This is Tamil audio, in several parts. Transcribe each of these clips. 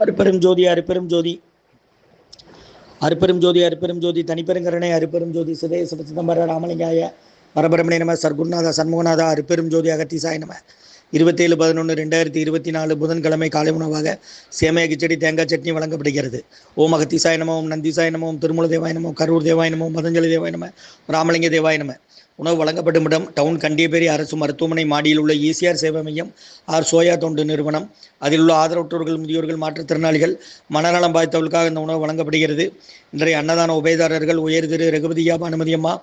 அருப்பெரும் ஜோதி அருப்பெரும் ஜோதி அருப்பெரும் ஜோதி அருப்பெரும் ஜோதி தனிப்பெருங்கரணை அருப்பெரும் ஜோதி சுதேச சிதம்பர ராமலிங்காய பரபரமணே நம சர்க்குருநாத சண்முகநாதா அருப்பெரும் ஜோதி அகத்தீசாய நம 27/11/2024 புதன்கிழமை காலை உணவாக சேமைய கிச்சடி தேங்காய் சட்னி வழங்கப்படுகிறது. ஓம் அகத்தீசாய நம, ஓம் நந்தீசாய நம, ஓம் திருமூல தேவாய நம, கரூர் தேவாய நம, பதஞ்சலி தேவாய நம, ராமலிங்க தேவாய நம. உணவு வழங்கப்படும் இடம் டவுன் கண்டியப்பேரி அரசு மருத்துவமனை மாடியில் உள்ள ஈசிஆர் சேவை மையம் ஆர் சோயா தொண்டு நிறுவனம். அதில் உள்ள ஆதரவற்றோர்கள், முதியோர்கள், மாற்றுத்திறனாளிகள், மனநலம் பாதித்தவர்களுக்காக இந்த உணவு வழங்கப்படுகிறது. இன்றைய அன்னதான உபயதாரர்கள் உயர் திரு ரகுபதியா அனுமதியம்மா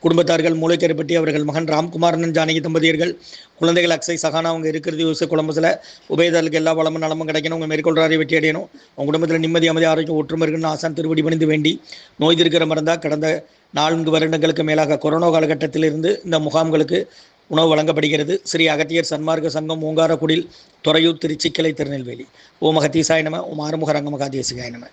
குடும்பத்தார்கள், மூளைக்கருப்பட்டி அவர்கள் மகன் ராம்குமாரன் ஜானகி தம்பதியர்கள், குழந்தைகள் அக்ஷய் சகானா அவங்க இருக்கிறது யோசிச்சு குழம்புல உபயதாரர்களுக்கு எல்லா வளமும் நலமும் கிடைக்கணும். உங்கள் மேற்கொள்றாரை வெற்றி அடையணும். உங்கள் குடும்பத்தில் நிம்மதி, அமைதி, ஆரோக்கியம், ஒற்றுமை இருக்குன்னு ஆசான் திருவடி பணிந்து வேண்டி நோய் இருக்கிற மருந்தா கடந்த 4 வருடங்களுக்கு மேலாக கொரோனா காலகட்டத்திலிருந்து இந்த முகாம்களுக்கு உணவு வழங்கப்படுகிறது. ஸ்ரீ அகத்தியர் சன்மார்க்க சங்கம், ஓங்காரக்குடில், துறையூர், திருச்சி கிளை, திருநெல்வேலி. ஓம் அகத்தீசாய நம, ஓம் ஆறுமுக ரங்கமகா தேசிகாய நம.